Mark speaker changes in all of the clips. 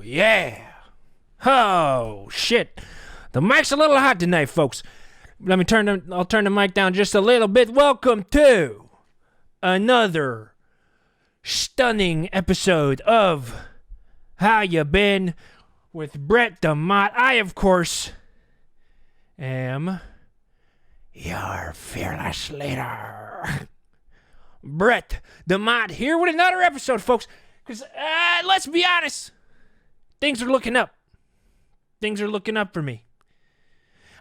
Speaker 1: yeah. Oh, shit. The mic's a little hot tonight, folks. I'll turn the mic down just a little bit. Welcome to another stunning episode of How You Been with Brett DeMott. I, of course, am your fearless leader. Brett DeMott here with another episode, folks. Because, let's be honest, things are looking up. Things are looking up for me.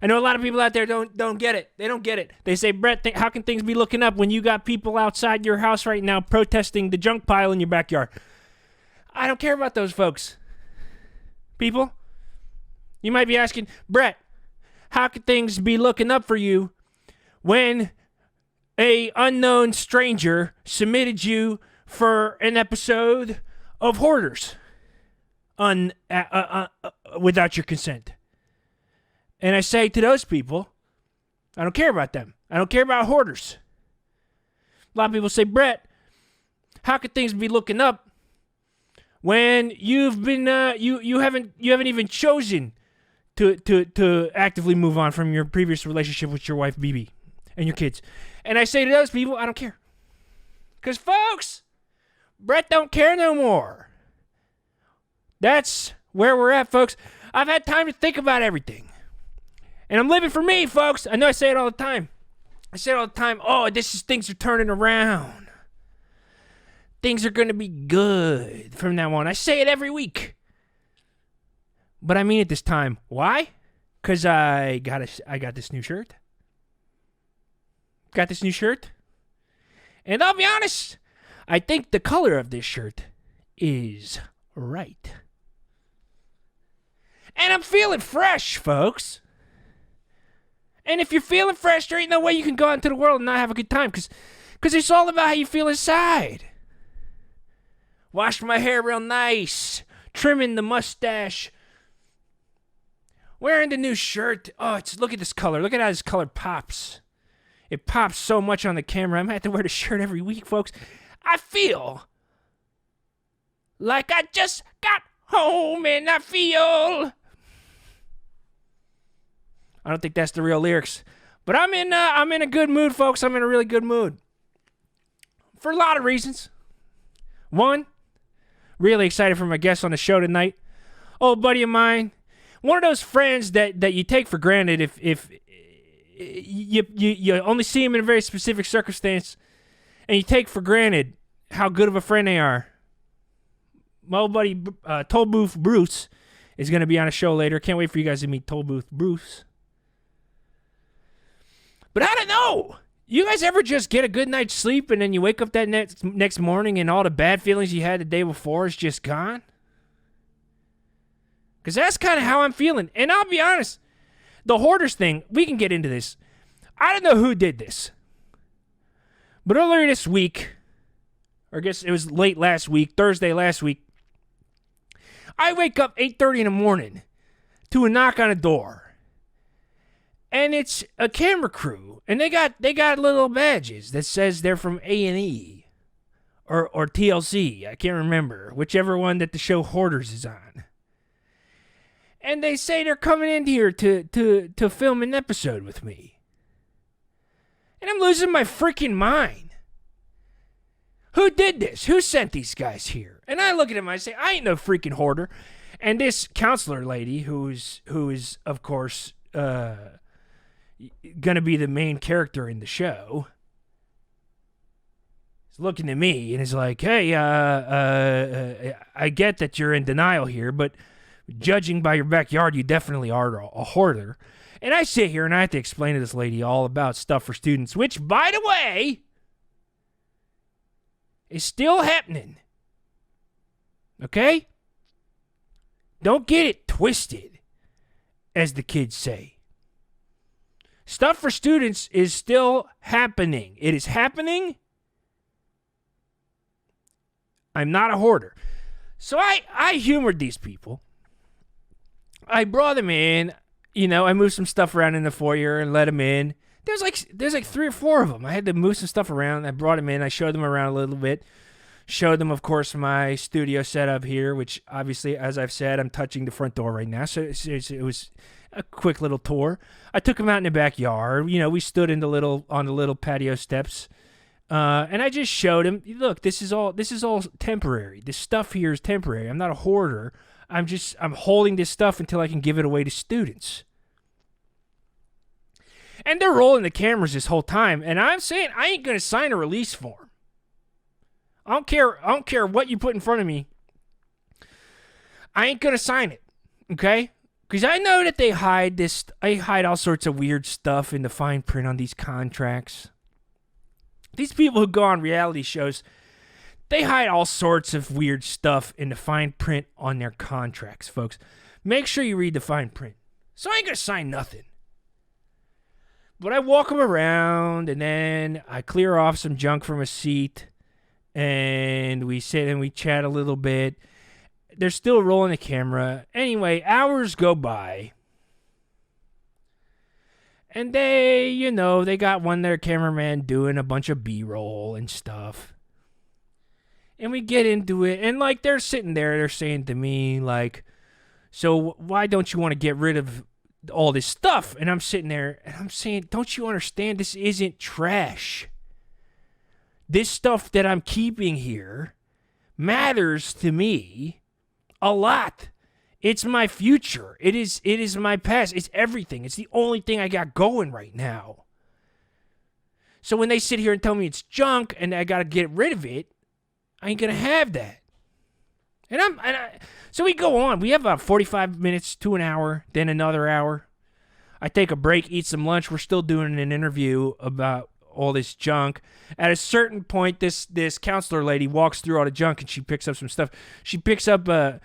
Speaker 1: I know a lot of people out there don't get it. They don't get it. They say, Brett, how can things be looking up when you got people outside your house right now protesting the junk pile in your backyard? I don't care about those folks. People, you might be asking, Brett, how can things be looking up for you when a unknown stranger submitted you for an episode of Hoarders without your consent? And I say to those people, I don't care about them. I don't care about Hoarders. A lot of people say, Brett, how could things be looking up when you've been you haven't even chosen to actively move on from your previous relationship with your wife BB and your kids? And I say to those people, I don't care. Because, folks, Brett don't care no more. That's where we're at, folks. I've had time to think about everything. And I'm living for me, folks. I know I say it all the time. Oh, things are turning around. Things are going to be good from now on. I say it every week. But I mean it this time. Why? Because I got this new shirt. Got this new shirt. And I'll be honest, I think the color of this shirt is right. And I'm feeling fresh, folks. And if you're feeling fresh, there ain't no way you can go out into the world and not have a good time. Because it's all about how you feel inside. Washed my hair real nice. Trimming the mustache. Wearing the new shirt. Oh, look at this color. Look at how this color pops. It pops so much on the camera. I'm going to have to wear the shirt every week, folks. I feel like I just got home and I feel... I don't think that's the real lyrics. But I'm in a good mood, folks. I'm in a really good mood. For a lot of reasons. One, really excited for my guest on the show tonight. Old buddy of mine. One of those friends that you take for granted if you only see him in a very specific circumstance, and you take for granted how good of a friend they are. My old buddy Tollbooth Bruce is going to be on a show later. Can't wait for you guys to meet Tollbooth Bruce. But I don't know. You guys ever just get a good night's sleep and then you wake up that next morning and all the bad feelings you had the day before is just gone? Because that's kind of how I'm feeling. And I'll be honest, the Hoarders thing, we can get into this. I don't know who did this. But earlier this week, or I guess it was late last week, Thursday last week, I wake up 8:30 in the morning to a knock on a door. And it's a camera crew, and they got little badges that says they're from A&E or TLC. I can't remember, whichever one that the show Hoarders is on. And they say they're coming in here to film an episode with me. And I'm losing my freaking mind. Who did this? Who sent these guys here? And I look at him and I say, I ain't no freaking hoarder. And this counselor lady, who is of course gonna be the main character in the show, is looking at me and is like, hey, I get that you're in denial here, but judging by your backyard, you definitely are a hoarder. And I sit here and I have to explain to this lady all about stuff for students, which, by the way, is still happening. Okay? Don't get it twisted, as the kids say. Stuff for students is still happening. It is happening. I'm not a hoarder. So I humored these people. I brought them in. You know, I moved some stuff around in the foyer and let them in. There's like 3 or 4 of them. I had to move some stuff around. I brought them in. I showed them around a little bit. Showed them, of course, my studio setup here, which obviously, as I've said, I'm touching the front door right now. So it was a quick little tour. I took them out in the backyard. We stood on the little patio steps, and I just showed him, look, this is all temporary. This stuff here is temporary. I'm not a hoarder. I'm holding this stuff until I can give it away to students. And they're rolling the cameras this whole time, and I'm saying I ain't gonna sign a release form. I don't care what you put in front of me. I ain't gonna sign it, okay? Because I know that they hide all sorts of weird stuff in the fine print on these contracts. These people who go on reality shows, they hide all sorts of weird stuff in the fine print on their contracts, folks. Make sure you read the fine print. So I ain't gonna sign nothing. But I walk them around, and then I clear off some junk from a seat. And we sit and we chat a little bit. They're still rolling the camera. Anyway, hours go by. And they got their cameraman doing a bunch of B-roll and stuff. And we get into it. And, they're sitting there. They're saying to me, so why don't you want to get rid of all this stuff? And I'm sitting there and I'm saying, don't you understand? This isn't trash. This stuff that I'm keeping here matters to me a lot. It's my future. It is my past. It's everything. It's the only thing I got going right now. So when they sit here and tell me it's junk and I got to get rid of it, I ain't going to have that. So we go on. We have about 45 minutes to an hour, then another hour. I take a break, eat some lunch. We're still doing an interview about all this junk. At a certain point, this counselor lady walks through all the junk and she picks up some stuff. She picks up a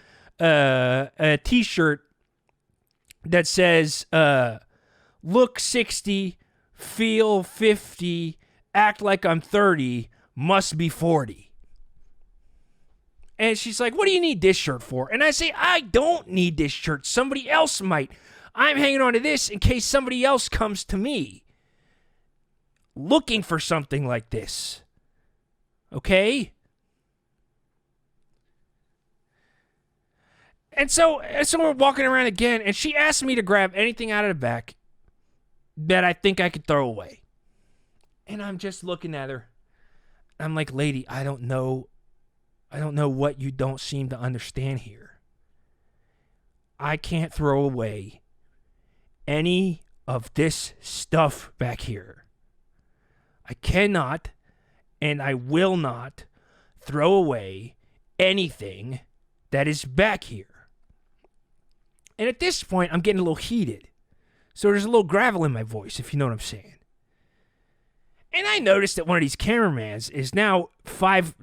Speaker 1: T-shirt that says, "Look 60, feel 50, act like I'm 30, must be 40." And she's like, "What do you need this shirt for?" And I say, "I don't need this shirt. Somebody else might. I'm hanging on to this in case somebody else comes to me looking for something like this." Okay? And so we're walking around again, and she asked me to grab anything out of the back that I think I could throw away. And I'm just looking at her. I'm like, "Lady, I don't know what you don't seem to understand here. I can't throw away any of this stuff back here. I cannot and I will not throw away anything that is back here." And at this point, I'm getting a little heated. So there's a little gravel in my voice, if you know what I'm saying. And I noticed that one of these cameramans is now 5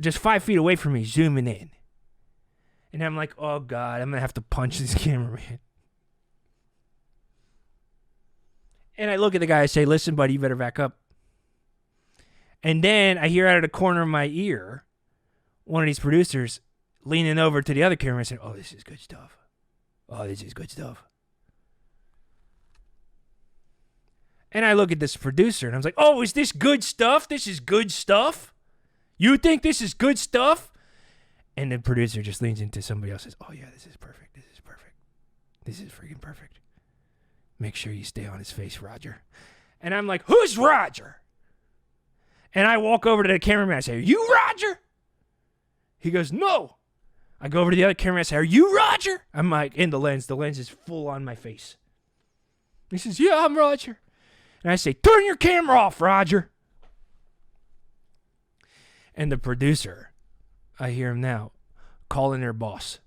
Speaker 1: feet away from me, zooming in. And I'm like, oh God, I'm going to have to punch this cameraman. And I look at the guy and say, "Listen, buddy, you better back up." And then I hear out of the corner of my ear one of these producers leaning over to the other camera and saying, "Oh, this is good stuff. Oh, this is good stuff." And I look at this producer and I was like, "Oh, is this good stuff? This is good stuff? You think this is good stuff?" And the producer just leans into somebody else and says, "Oh, yeah, this is perfect. This is perfect. This is freaking perfect. Make sure you stay on his face, Roger." And I'm like, "Who's Roger?" And I walk over to the cameraman and say, "Are you Roger?" He goes, "No." I go over to the other cameraman and say, "Are you Roger?" I'm like, in the lens. The lens is full on my face. He says, "Yeah, I'm Roger." And I say, "Turn your camera off, Roger." And the producer, I hear him now, calling their boss.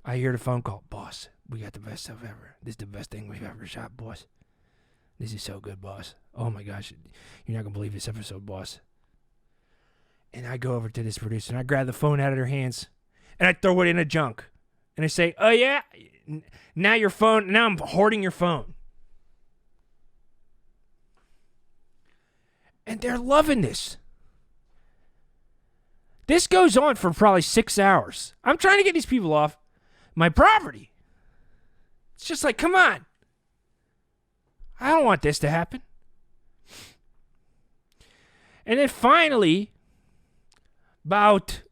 Speaker 1: I hear the phone call. "Boss, we got the best stuff ever. This is the best thing we've ever shot, boss. This is so good, boss. Oh my gosh, you're not going to believe this episode, boss." And I go over to this producer and I grab the phone out of their hands and I throw it in a junk. And I say, "Oh yeah, now I'm hoarding your phone." And they're loving this. This goes on for probably 6 hours. I'm trying to get these people off my property. It's just like, come on. I don't want this to happen. And then finally, about,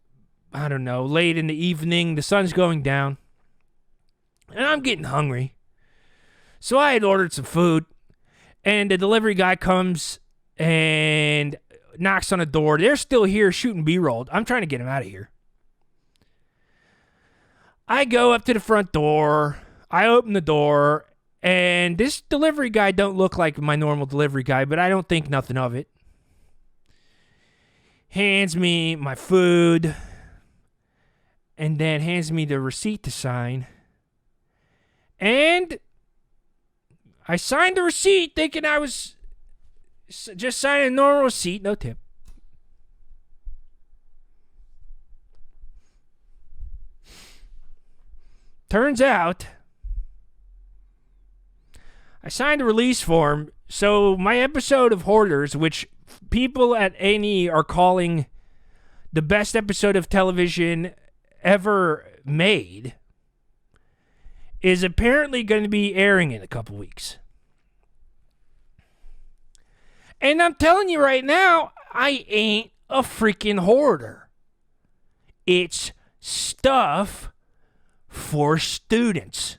Speaker 1: I don't know, late in the evening. The sun's going down. And I'm getting hungry. So I had ordered some food. And the delivery guy comes and knocks on the door. They're still here shooting B-roll. I'm trying to get him out of here. I go up to the front door. I open the door. And this delivery guy don't look like my normal delivery guy, but I don't think nothing of it. Hands me my food. And then hands me the receipt to sign. And I signed the receipt thinking I was just signing a normal receipt, no tip. Turns out, I signed a release form, so my episode of Hoarders, which people at A&E are calling the best episode of television ever made, is apparently going to be airing in a couple weeks. And I'm telling you right now, I ain't a freaking hoarder. It's stuff for students.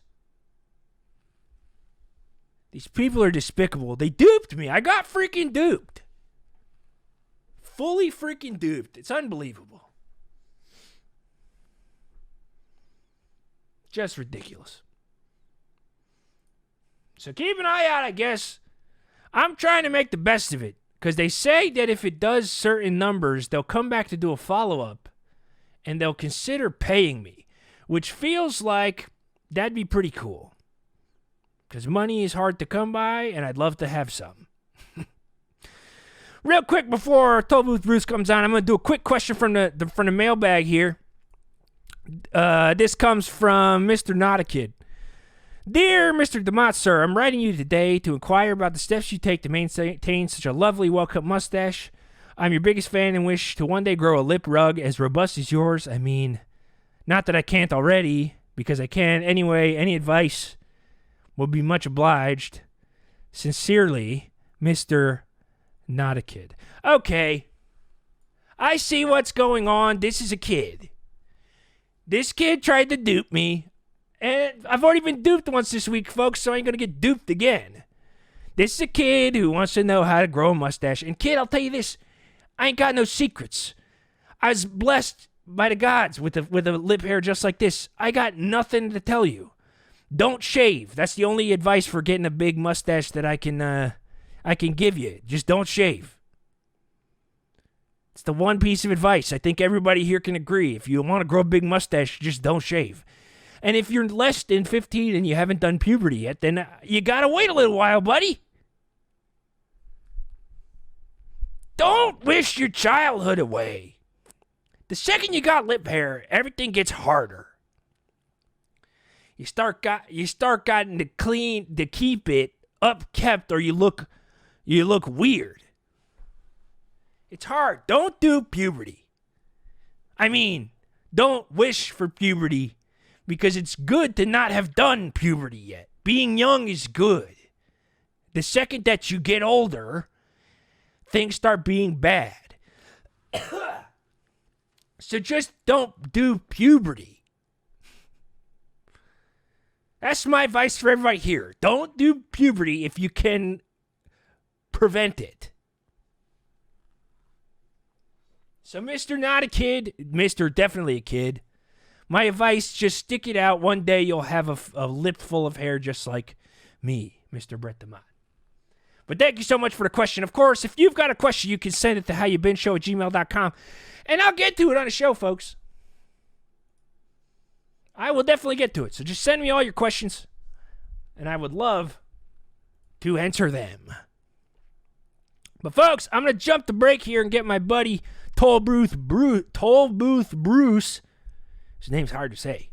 Speaker 1: These people are despicable. They duped me. I got freaking duped. Fully freaking duped. It's unbelievable. Just ridiculous. So keep an eye out, I guess. I'm trying to make the best of it. Because they say that if it does certain numbers, they'll come back to do a follow-up. And they'll consider paying me. Which feels like that'd be pretty cool. Because money is hard to come by, and I'd love to have some. Real quick before Tollbooth Bruce comes on, I'm going to do a quick question from the mailbag here. This comes from Mr. Not a Kid. Dear Mr. DeMott, sir, I'm writing you today to inquire about the steps you take to maintain such a lovely, well-cut mustache. I'm your biggest fan and wish to one day grow a lip rug as robust as yours. I mean, not that I can't already, because I can. Anyway, any advice will be much obliged. Sincerely, Mr. Not a Kid. Okay. I see what's going on. This is a kid. This kid tried to dupe me. And I've already been duped once this week, folks, so I ain't going to get duped again. This is a kid who wants to know how to grow a mustache. And kid, I'll tell you this. I ain't got no secrets. I was blessed by the gods with a lip hair just like this. I got nothing to tell you. Don't shave. That's the only advice for getting a big mustache that I can give you. Just don't shave. It's the one piece of advice I think everybody here can agree. If you want to grow a big mustache, just don't shave. And if you're less than 15 and you haven't done puberty yet, then you gotta wait a little while, buddy. Don't wish your childhood away. The second you got lip hair, everything gets harder. You start getting to keep it upkept, or you look weird. It's hard. Don't do puberty. I mean, don't wish for puberty, because it's good to not have done puberty yet. Being young is good. The second that you get older, things start being bad. So just don't do puberty. That's my advice for everybody here. Don't do puberty if you can prevent it. So Mr. Not a Kid, Mr. Definitely a Kid, my advice, just stick it out. One day you'll have a lip full of hair just like me, Mr. Brett DeMott. But thank you so much for the question. Of course, if you've got a question, you can send it to howyoubenshow@gmail.com. And I'll get to it on the show, folks. I will definitely get to it. So just send me all your questions. And I would love to answer them. But folks, I'm going to jump the break here and get my buddy Tollbooth Bruce. His name's hard to say.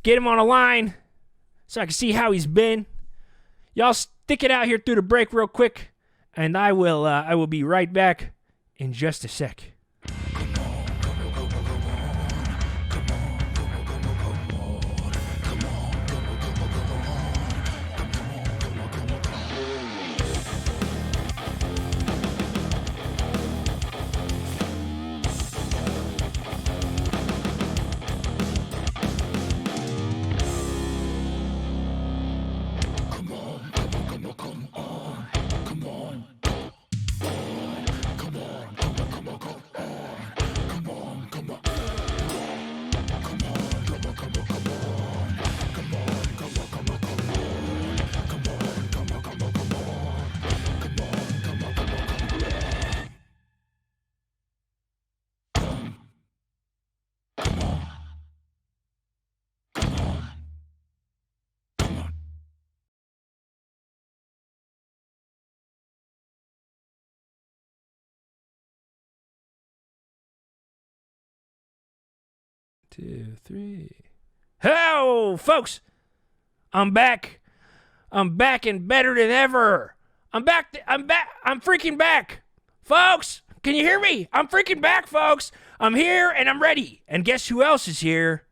Speaker 1: Get him on a line so I can see how he's been. Y'all stick it out here through the break real quick, and I will be right back in just a sec. 2, 3. Hello, folks. I'm back. I'm back and better than ever. I'm back. I'm freaking back. Folks, can you hear me? I'm freaking back, folks. I'm here and I'm ready. And guess who else is here?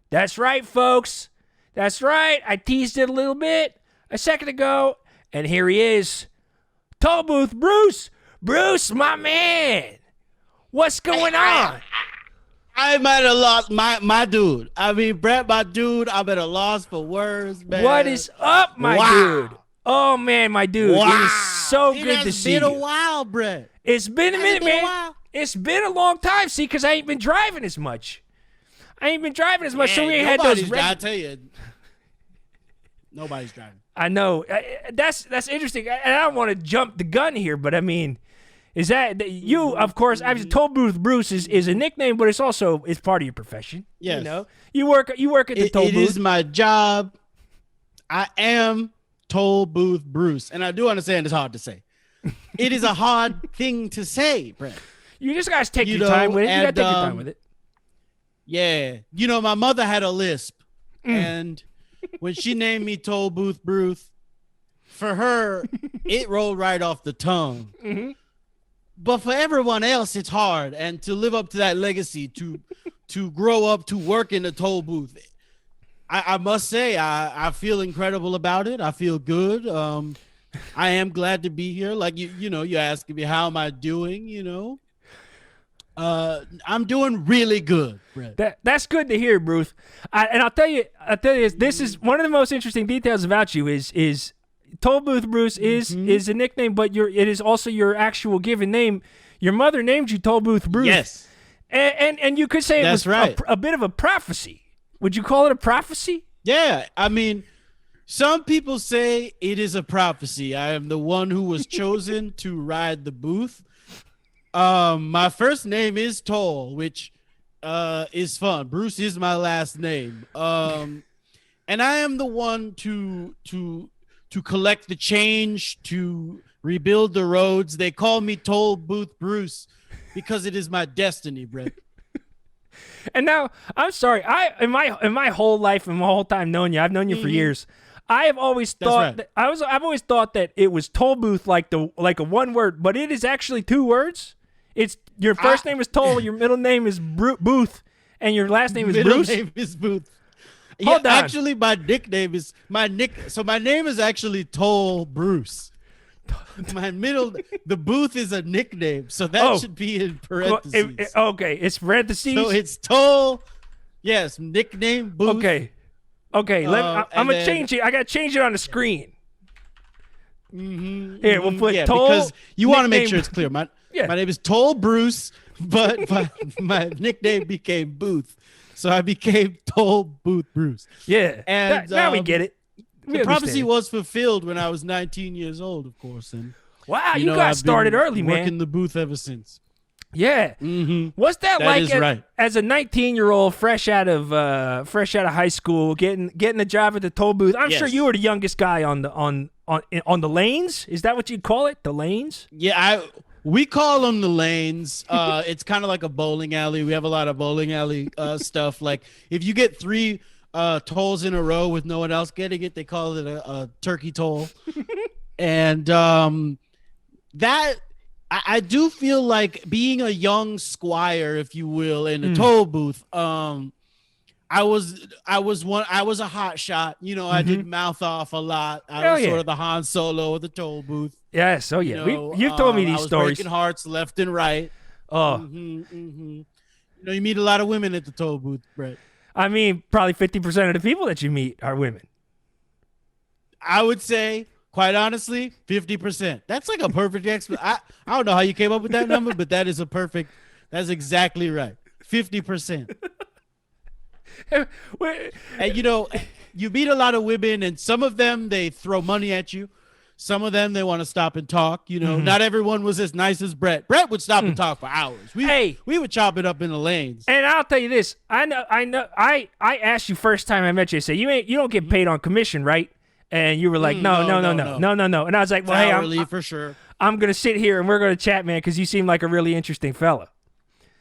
Speaker 1: That's right, folks. That's right. I teased it a little bit a second ago. And here he is. Tollbooth Bruce. Bruce, my man. What's going on?
Speaker 2: I'm at a loss, my dude. I mean, Brett, my dude, I'm at a loss for words, man.
Speaker 1: What is up, my dude? Oh, man, my dude. Wow. It is so good to see you.
Speaker 2: It's been a while, Brett.
Speaker 1: It's been a minute, man. It's been a long time, see, because I ain't been driving as much. So we ain't had those.
Speaker 2: I tell you, nobody's driving.
Speaker 1: I know. That's interesting. And I don't want to jump the gun here, but I mean, is that you? Of course, obviously, Tollbooth Bruce is a nickname, but it's part of your profession.
Speaker 2: Yes.
Speaker 1: You know, you work at the toll booth.
Speaker 2: It is my job. I am Tollbooth Bruce, and I do understand it's hard to say. It is a hard thing to say, Brent.
Speaker 1: You just guys take your time with it. You gotta take your time with it.
Speaker 2: Yeah, my mother had a lisp, and when she named me Tollbooth Bruce, for her, it rolled right off the tongue. Mm-hmm. But for everyone else, it's hard. And to live up to that legacy, to grow up, to work in the toll booth, I must say, I feel incredible about it. I feel good. I am glad to be here. Like, you're asking me, how am I doing, I'm doing really good, Brett.
Speaker 1: That's good to hear, Bruce. And I'll tell you, this is one of the most interesting details about you is Tollbooth Bruce is a nickname, but it is also your actual given name. Your mother named you Tollbooth Bruce.
Speaker 2: Yes.
Speaker 1: And you could say it was
Speaker 2: right.
Speaker 1: a bit of a prophecy. Would you call it a prophecy?
Speaker 2: Yeah. I mean, some people say it is a prophecy. I am the one who was chosen to ride the booth. My first name is Toll, which is fun. Bruce is my last name. And I am the one to collect the change, to rebuild the roads. They call me Tollbooth Bruce because it is my destiny, Brett.
Speaker 1: And now, I'm sorry. In my whole life, and my whole time knowing you, I've known you for years. I have always thought I've always thought that it was Tollbooth, like a one word, but it is actually two words. It's your first name is Toll, your middle name is Booth, and your last name is Bruce.
Speaker 2: Middle name is Booth.
Speaker 1: Hold on.
Speaker 2: Actually, my nickname is So my name is actually Toll Bruce. The Booth is a nickname, so that should be in parentheses.
Speaker 1: Okay, it's parentheses.
Speaker 2: So it's Toll. Yes, nickname Booth.
Speaker 1: Okay. I'm gonna change it. I gotta change it on the screen.
Speaker 2: Mm-hmm,
Speaker 1: Here, we'll put Toll.
Speaker 2: Because you want to make sure it's clear. My name is Toll Bruce, but my nickname became Booth. So I became Tollbooth Bruce.
Speaker 1: Yeah. And now we get it.
Speaker 2: The prophecy was fulfilled when I was 19 years old, of course. And
Speaker 1: wow, you got started early, man.
Speaker 2: Working the booth ever since.
Speaker 1: Yeah.
Speaker 2: Mm-hmm.
Speaker 1: What's that like as a 19-year-old fresh out of high school, getting a job at the toll booth? I'm sure you were the youngest guy on the lanes. Is that what you'd call it? The lanes?
Speaker 2: Yeah, we call them the lanes. It's kind of like a bowling alley. We have a lot of bowling alley stuff. Like if you get 3 tolls in a row with no one else getting it, they call it a turkey toll. And that I do feel like being a young squire, if you will, in a toll booth. I was a hot shot. I did mouth off a lot. I was sort of the Han Solo of the toll booth.
Speaker 1: Yes. Oh yeah. You've told me these stories.
Speaker 2: Breaking hearts left and right.
Speaker 1: Oh.
Speaker 2: You meet a lot of women at the toll booth, Brett.
Speaker 1: I mean, probably 50% of the people that you meet are women.
Speaker 2: I would say, quite honestly, 50%. That's like a perfect I don't know how you came up with that number, but that's that's exactly right. 50%. And you meet a lot of women, and some of them, they throw money at you. Some of them, they want to stop and talk. Not everyone was as nice as Brett. Brett would stop and talk for hours. We would chop it up in the lanes.
Speaker 1: And I'll tell you this. I know. I asked you first time I met you. I said, you don't get paid on commission, right? And you were like, no. And I was like, well,
Speaker 2: hourly for sure.
Speaker 1: I'm going to sit here and we're going to chat, man, because you seem like a really interesting fella.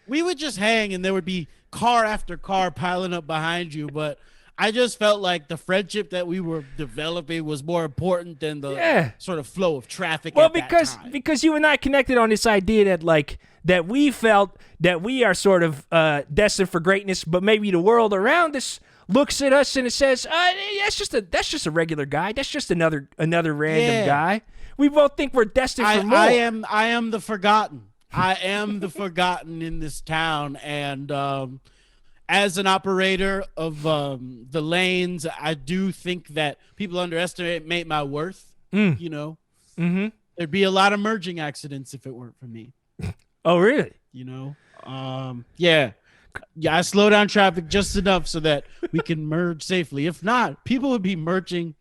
Speaker 2: We would just hang, and there would be car after car piling up behind you, but I just felt like the friendship that we were developing was more important than the sort of flow of traffic.
Speaker 1: Well,
Speaker 2: at that time.
Speaker 1: because you and I connected on this idea that like that we felt that we are sort of destined for greatness, but maybe the world around us looks at us and it says, that's just a regular guy. That's just another random guy. We both think we're destined for more.
Speaker 2: I am the forgotten. I am the forgotten in this town, and as an operator of the lanes, I do think that people underestimate my worth. You know, there'd be a lot of merging accidents if it weren't for me.
Speaker 1: Oh, really?
Speaker 2: You know, yeah. I slow down traffic just enough so that we can merge safely. If not, people would be merging.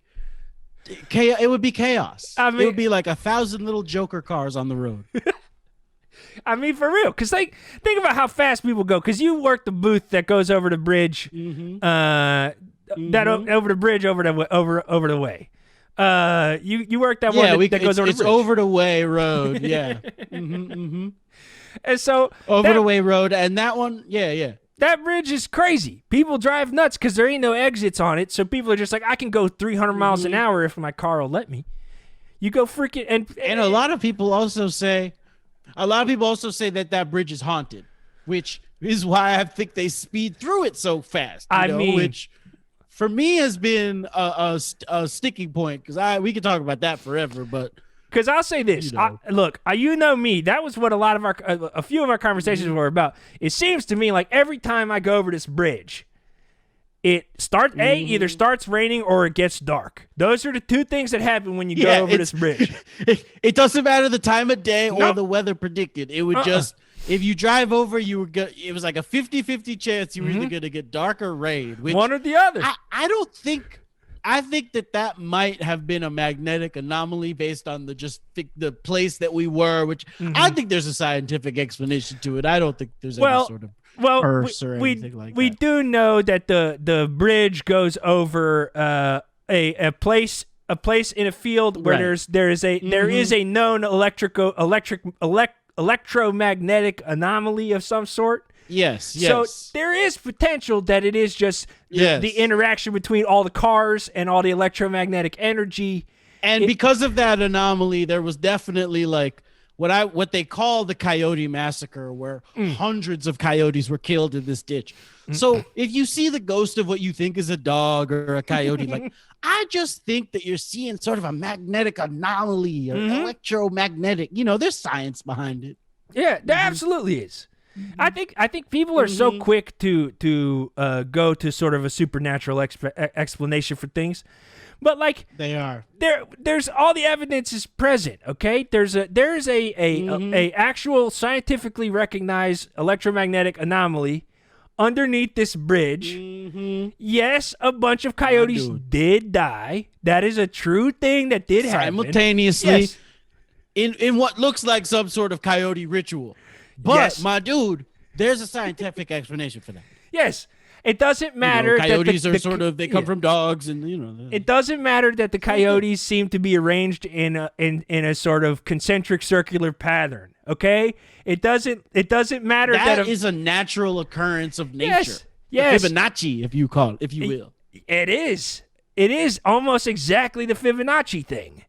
Speaker 2: It would be chaos. I mean, it would be like 1,000 little Joker cars on the road.
Speaker 1: I mean, for real, because like think about how fast people go. Because you work the booth that goes over the bridge, over the bridge over the way. You work that one that goes over the bridge. It's
Speaker 2: over the way road, yeah.
Speaker 1: And so
Speaker 2: over the way road, and that one, yeah.
Speaker 1: That bridge is crazy. People drive nuts because there ain't no exits on it. So people are just like, I can go 300 miles an hour if my car will let me. You go freaking
Speaker 2: and a lot of people also say that bridge is haunted, which is why I think they speed through it so fast. Which for me has been a sticking point because we could talk about that forever, but.
Speaker 1: Because I'll say this, look, you know me. That was what a few of our conversations were about. It seems to me like every time I go over this bridge, it either starts raining or it gets dark. Those are the two things that happen when you go over this bridge.
Speaker 2: It doesn't matter the time of day or the weather predicted. It would just, if you drive over, it was like a 50-50 chance you were either going to get dark or rain. Which
Speaker 1: one or the other.
Speaker 2: I think that might have been a magnetic anomaly based on the place that we were, which I think there's a scientific explanation to it. I don't think there's any sort of curse or anything like that. We do
Speaker 1: know that the bridge goes over a place in a field where there is a known electromagnetic anomaly of some sort.
Speaker 2: Yes.
Speaker 1: So there is potential that it is just the interaction between all the cars and all the electromagnetic energy.
Speaker 2: And because of that anomaly, there was definitely like what they call the coyote massacre, where hundreds of coyotes were killed in this ditch. So if you see the ghost of what you think is a dog or a coyote, like I just think that you're seeing sort of a magnetic anomaly or electromagnetic. There's science behind it.
Speaker 1: Yeah, there absolutely is. I think people are so quick to go to sort of a supernatural explanation for things, but like
Speaker 2: they are
Speaker 1: there's all the evidence is present. Okay, there's a actual scientifically recognized electromagnetic anomaly underneath this bridge. Yes, a bunch of coyotes did die. That is a true thing that did happen
Speaker 2: simultaneously in what looks like some sort of coyote ritual. But my dude, there's a scientific explanation for that.
Speaker 1: Yes, it doesn't matter.
Speaker 2: Coyotes are they come from dogs, and
Speaker 1: It doesn't matter that the coyotes seem to be arranged in a sort of concentric circular pattern. Okay, it doesn't matter that
Speaker 2: is a natural occurrence of nature.
Speaker 1: Yes,
Speaker 2: Fibonacci, if you will.
Speaker 1: It is. It is almost exactly the Fibonacci thing,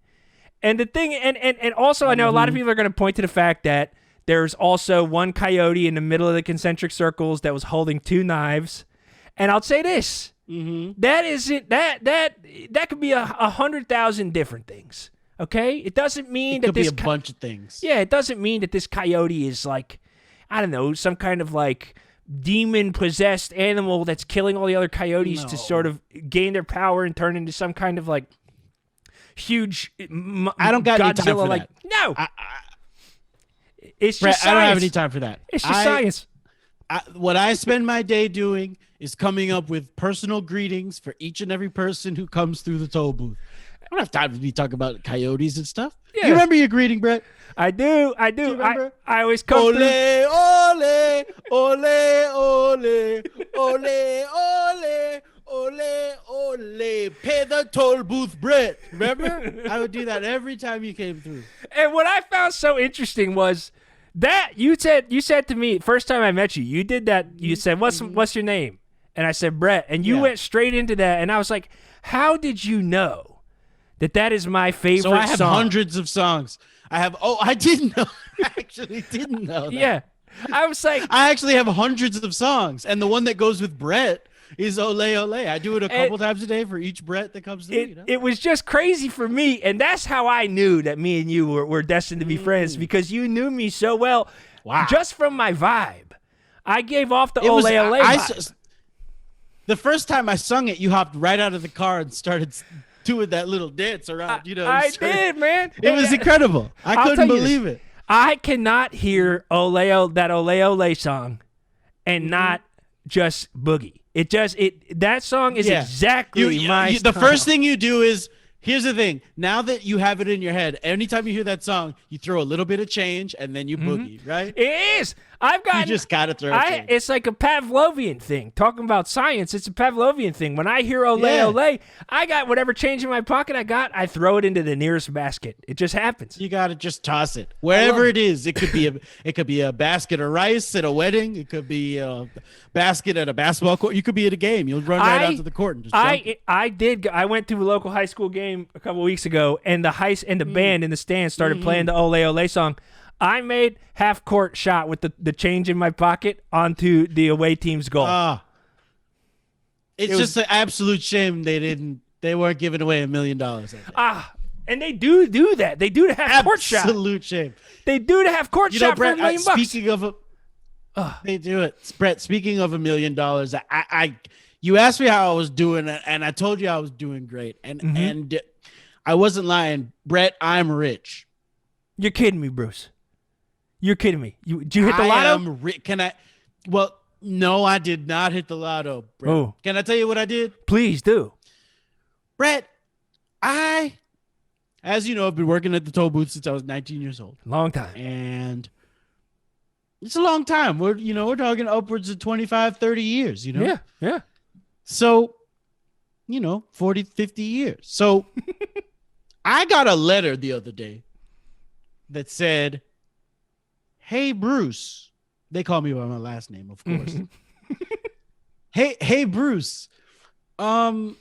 Speaker 1: and the thing, and also I know a lot of people are going to point to the fact that there's also one coyote in the middle of the concentric circles that was holding two knives. And I'll say this, that isn't that could be 100,000 different things. Okay, it doesn't mean that this
Speaker 2: could be a bunch of things.
Speaker 1: Yeah, it doesn't mean that this coyote is like, I don't know, some kind of like demon possessed animal that's killing all the other coyotes to sort of gain their power and turn into some kind of like huge.
Speaker 2: I don't got any time for that.
Speaker 1: No. It's just science.
Speaker 2: I don't have any time for that.
Speaker 1: It's just science.
Speaker 2: What I spend my day doing is coming up with personal greetings for each and every person who comes through the toll booth. I don't have time to be talking about coyotes and stuff. Yeah. You remember your greeting, Brett?
Speaker 1: I do. Do you remember? I always come
Speaker 2: ole,
Speaker 1: through.
Speaker 2: Ole, ole, ole, ole, ole, ole, ole, pay the toll booth, Brett. Remember? I would do that every time you came through.
Speaker 1: And what I found so interesting was That you said to me first time I met you. You did that. You said, "What's your name?" And I said, "Brett." And you went straight into that. And I was like, "How did you know that is my favorite song?"
Speaker 2: So I have hundreds of songs. I didn't know. I actually didn't know that.
Speaker 1: Yeah. I was like,
Speaker 2: I actually have hundreds of songs, and the one that goes with Brett is Ole Ole. I do it a couple times a day for each Brett that comes to
Speaker 1: It was just crazy for me, and that's how I knew that me and you were destined to be friends, because you knew me so well.
Speaker 2: Wow.
Speaker 1: Just from my vibe. I gave off the Ole Ole vibe.
Speaker 2: The first time I sung it, you hopped right out of the car and started doing that little dance around.
Speaker 1: I did, man.
Speaker 2: It was incredible. I couldn't believe it.
Speaker 1: I cannot hear that Ole Ole song and not just boogie. That song is exactly my style.
Speaker 2: The first thing you do is, here's the thing. Now that you have it in your head, anytime you hear that song, you throw a little bit of change and then you boogie, right?
Speaker 1: It is. You
Speaker 2: just got to throw change.
Speaker 1: It's like a Pavlovian thing. Talking about science, it's a Pavlovian thing. When I hear Ole Ole, I got whatever change in my pocket I throw it into the nearest basket. It just happens.
Speaker 2: You got to just toss it. Wherever it is. It could be a basket of rice at a wedding. It could be a basket at a basketball court. You could be at a game. You'll run right out to the court and just jump.
Speaker 1: I went to a local high school game a couple weeks ago, and the band in the stands started playing the Ole Ole song. I made half-court shot with the change in my pocket onto the away team's goal.
Speaker 2: It's just an absolute shame they weren't giving away $1 million.
Speaker 1: And they do that. They do the half-court shot.
Speaker 2: Absolute shame.
Speaker 1: They do the half-court shot
Speaker 2: Brett,
Speaker 1: for $1 million.
Speaker 2: Speaking of they do it. Brett, speaking of $1 million, you asked me how I was doing, and I told you I was doing great. And I wasn't lying. Brett, I'm rich.
Speaker 1: You're kidding me, Bruce. You're kidding me. Did you hit the lotto?
Speaker 2: Well, no, I did not hit the lotto, Brett.
Speaker 1: Oh.
Speaker 2: Can I tell you what I did?
Speaker 1: Please do.
Speaker 2: Brett, as you know, I've been working at the toll booth since I was 19 years old.
Speaker 1: Long time.
Speaker 2: And it's a long time. We're talking upwards of 25, 30 years,
Speaker 1: Yeah.
Speaker 2: So, 40, 50 years. So I got a letter the other day that said, "Hey, Bruce." They call me by my last name, of course. Hey, Bruce. Didn't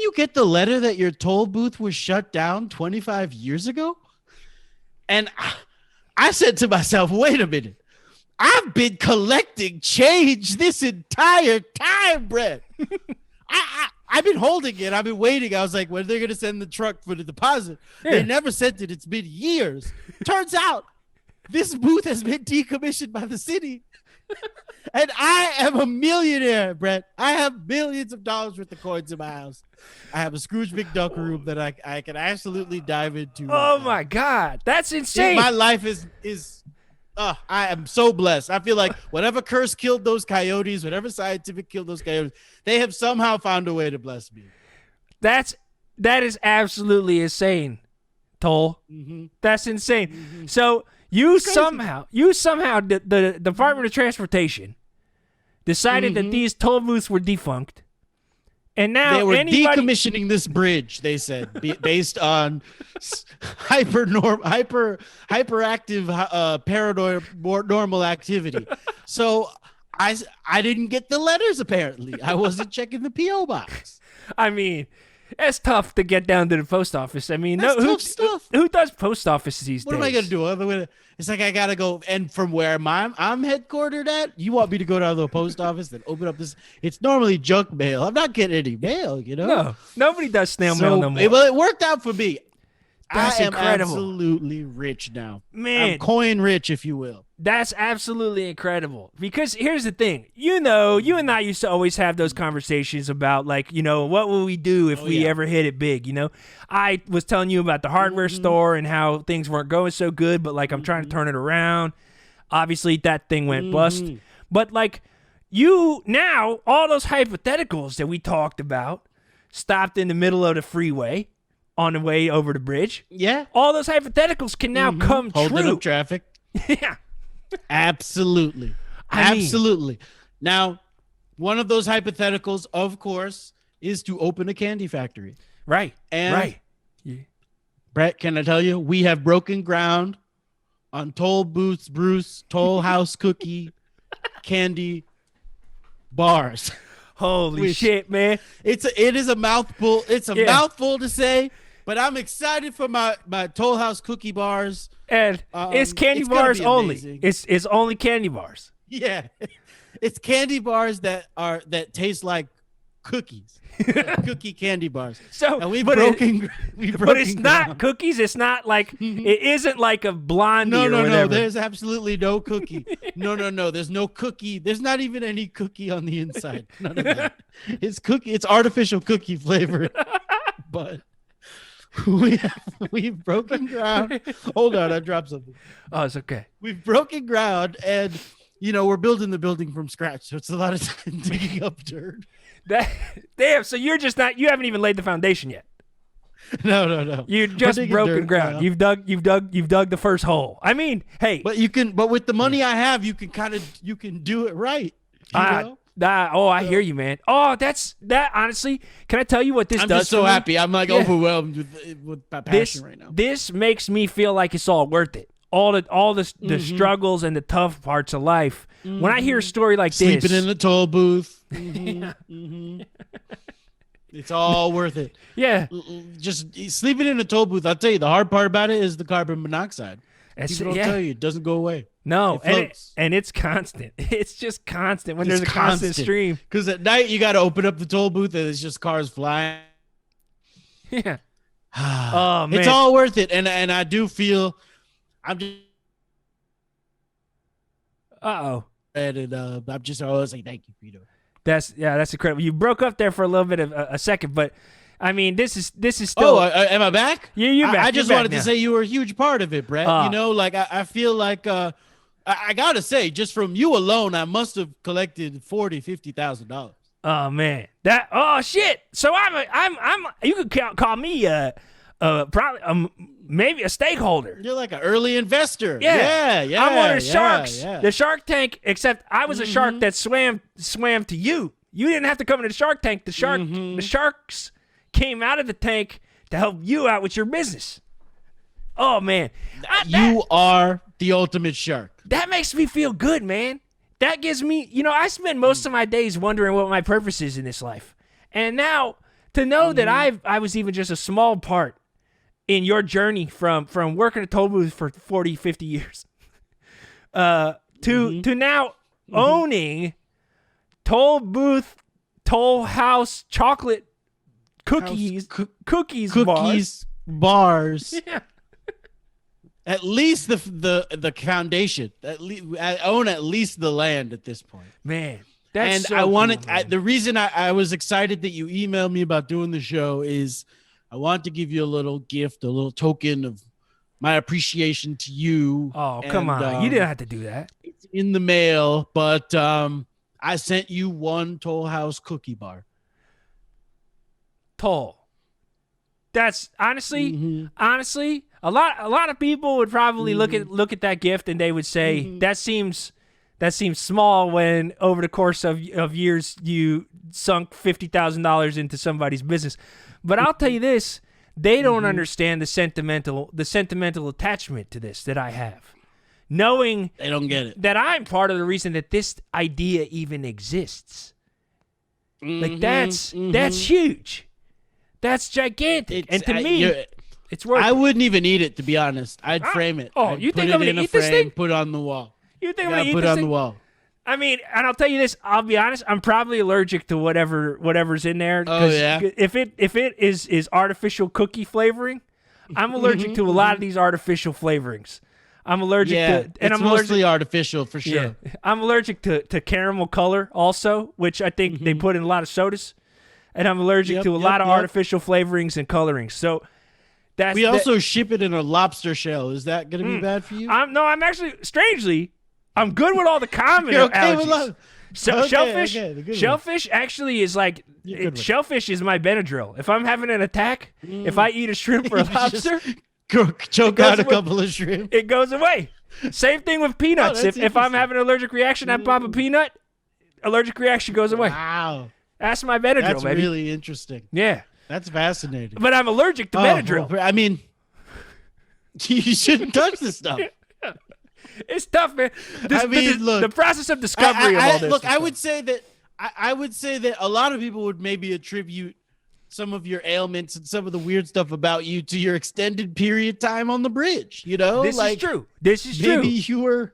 Speaker 2: you get the letter that your toll booth was shut down 25 years ago? And I said to myself, wait a minute. I've been collecting change this entire time, Brett. I've been holding it. I've been waiting. I was like, when are they going to send the truck for the deposit? Yeah. They never sent it. It's been years. Turns out this booth has been decommissioned by the city. And I am a millionaire, Brett. I have millions of dollars worth of coins in my house. I have a Scrooge McDuck room that I can absolutely dive into.
Speaker 1: Oh, my God. That's insane.
Speaker 2: My life is I am so blessed. I feel like whatever curse killed those coyotes, whatever scientific killed those coyotes, they have somehow found a way to bless me.
Speaker 1: That is absolutely insane, Toll. That's insane. So you somehow, the Department of Transportation decided that these toll booths were defunct. And now
Speaker 2: they were decommissioning this bridge, they said, based on hyperactive paranormal activity. So I didn't get the letters, apparently. I wasn't checking the P.O. box.
Speaker 1: I mean, it's tough to get down to the post office. I mean,
Speaker 2: tough stuff.
Speaker 1: Who does post offices these days?
Speaker 2: What am I going to do? It's like I got to go. And from where I'm headquartered at, you want me to go down to the post office and open up this? It's normally junk mail. I'm not getting any mail,
Speaker 1: No, nobody does snail mail no more.
Speaker 2: Well, it worked out for me.
Speaker 1: That's incredible.
Speaker 2: Absolutely rich now.
Speaker 1: Man.
Speaker 2: I'm coin rich, if you will.
Speaker 1: That's absolutely incredible. Because here's the thing. You and I used to always have those conversations about, like, what will we do if we ever hit it big, I was telling you about the hardware store and how things weren't going so good, but, like, I'm trying to turn it around. Obviously, that thing went bust. But, like, now, all those hypotheticals that we talked about stopped in the middle of the freeway on the way over the bridge.
Speaker 2: Yeah.
Speaker 1: All those hypotheticals can now come true.
Speaker 2: Holding up traffic.
Speaker 1: Yeah.
Speaker 2: Absolutely. Absolutely. Now, one of those hypotheticals, of course, is to open a candy factory.
Speaker 1: Right.
Speaker 2: And Brett, can I tell you, we have broken ground on Tollbooth Bruce Toll House cookie candy bars.
Speaker 1: Holy shit, man.
Speaker 2: It is a mouthful. It's a mouthful to say, but I'm excited for my Toll House cookie bars.
Speaker 1: And it's candy bars only. It's only candy bars.
Speaker 2: Yeah. It's candy bars that taste like cookies. Cookie candy bars.
Speaker 1: So
Speaker 2: and we've
Speaker 1: but
Speaker 2: broken
Speaker 1: but it's
Speaker 2: ground.
Speaker 1: not cookies. It's not like it isn't like a blondie or whatever.
Speaker 2: No. There's absolutely no cookie. No. There's no cookie. There's not even any cookie on the inside. None of that. It's artificial cookie flavor. But we've broken ground. Hold on, I dropped something.
Speaker 1: Oh, it's okay.
Speaker 2: We've broken ground, and we're building the building from scratch, so it's a lot of time digging up dirt.
Speaker 1: Damn. So you haven't even laid the foundation yet.
Speaker 2: No.
Speaker 1: You just broken ground. Now. You've dug the first hole. I mean, hey.
Speaker 2: But with the money I have, you can do it right.
Speaker 1: I hear you, man. Oh, that. Honestly, can I tell you what this does?
Speaker 2: I'm just so happy. I'm overwhelmed with my passion right now.
Speaker 1: This makes me feel like it's all worth it. All the struggles and the tough parts of life. Mm-hmm. When I hear a story like this,
Speaker 2: sleeping in the toll booth, it's all worth it.
Speaker 1: Yeah,
Speaker 2: just sleeping in a toll booth. I'll tell you, the hard part about it is the carbon monoxide. People don't tell you it doesn't go away.
Speaker 1: No, and it's constant. It's just constant when there's a constant stream.
Speaker 2: Because at night you got to open up the toll booth and it's just cars flying.
Speaker 1: Yeah. Oh man,
Speaker 2: it's all worth it, and I do feel I'm just. And I'm just always like, thank you, Peter.
Speaker 1: That's incredible. You broke up there for a little bit of a second, but I mean, this is still.
Speaker 2: Oh, am I back?
Speaker 1: Yeah, you're back.
Speaker 2: I just wanted to say you were a huge part of it, Brett. I feel like I gotta say, just from you alone, I must have collected $40,000-$50,000.
Speaker 1: Oh man, shit. So I'm. You could call me probably maybe a stakeholder.
Speaker 2: You're like an early investor.
Speaker 1: Yeah. I'm one of the sharks. Yeah. The Shark Tank, except I was a shark that swam to you. You didn't have to come into the Shark Tank. The sharks came out of the tank to help you out with your business. Oh man,
Speaker 2: you are the ultimate shark.
Speaker 1: That makes me feel good, man. That gives me, I spend most of my days wondering what my purpose is in this life, and now to know that I was even just a small part in your journey from working at Tollbooth for 40, 50 years to now owning Tollbooth Toll House chocolate cookies
Speaker 2: bars.
Speaker 1: Yeah.
Speaker 2: At least the foundation. I own at least the land at this point.
Speaker 1: Man, that's
Speaker 2: and
Speaker 1: so
Speaker 2: I wanted.
Speaker 1: cool,
Speaker 2: the reason I was excited that you emailed me about doing the show is I want to give you a little gift, a little token of my appreciation to you.
Speaker 1: Oh, come on. You didn't have to do that.
Speaker 2: It's in the mail, but I sent you one Toll House cookie bar.
Speaker 1: Toll. That's honestly, a lot of people would probably look at that gift and they would say that seems small when over the course of years you sunk $50,000 into somebody's business. But I'll tell you this, they don't understand the sentimental attachment to this that I have. Knowing
Speaker 2: they don't get it.
Speaker 1: That I'm part of the reason that this idea even exists. Like that's huge. That's gigantic. And to me, it's worth it.
Speaker 2: I wouldn't even eat it, to be honest. I'd frame it.
Speaker 1: Oh, you think I'm going to eat this thing?
Speaker 2: Put it on the wall.
Speaker 1: You think I'm going to eat
Speaker 2: this thing? Put it on the wall.
Speaker 1: I mean, and I'll tell you this, I'll be honest, I'm probably allergic to whatever's in there.
Speaker 2: Oh, yeah?
Speaker 1: If it is artificial cookie flavoring, I'm allergic to a lot of these artificial flavorings. I'm allergic to... And
Speaker 2: it's mostly artificial, for sure.
Speaker 1: Yeah. I'm allergic to caramel color also, which I think they put in a lot of sodas. And I'm allergic to a lot of artificial flavorings and colorings. So
Speaker 2: we also ship it in a lobster shell. Is that going to be bad for you?
Speaker 1: I'm actually, strangely, I'm good with all the common allergies. Shellfish actually is like, shellfish is my Benadryl. If I'm having an attack, if I eat a shrimp or a lobster,
Speaker 2: choke out a couple of shrimp.
Speaker 1: It goes away. Same thing with peanuts. If I'm having an allergic reaction, I pop a peanut, allergic reaction goes away.
Speaker 2: Wow.
Speaker 1: That's my Benadryl,
Speaker 2: That's
Speaker 1: baby.
Speaker 2: really interesting.
Speaker 1: Yeah.
Speaker 2: That's fascinating.
Speaker 1: But I'm allergic to Benadryl.
Speaker 2: Well, I mean, you shouldn't touch this stuff.
Speaker 1: It's tough, man.
Speaker 2: Look,
Speaker 1: the process of discovery of all this.
Speaker 2: Look, I would say that a lot of people would maybe attribute some of your ailments and some of the weird stuff about you to your extended period time on the bridge. You know,
Speaker 1: this is true. This is true.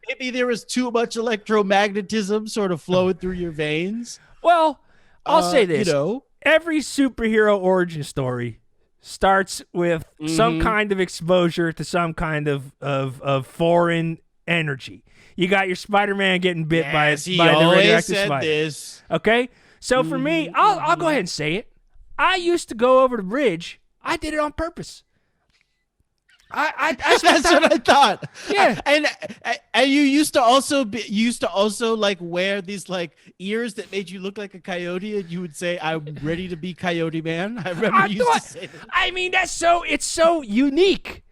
Speaker 2: Maybe there was too much electromagnetism sort of flowing through your veins.
Speaker 1: Well, I'll say this.
Speaker 2: You know,
Speaker 1: every superhero origin story starts with some kind of exposure to some kind of foreign energy. You got your Spider-Man getting bit by the radioactive spider.
Speaker 2: This.
Speaker 1: Okay? So for me, I'll go ahead and say it. I used to go over the bridge. I did it on purpose.
Speaker 2: That's what I thought.
Speaker 1: Yeah,
Speaker 2: and you used to also like wear these like ears that made you look like a coyote, and you would say, "I'm ready to be Coyote Man." I remember you used to say that.
Speaker 1: I mean, it's so unique.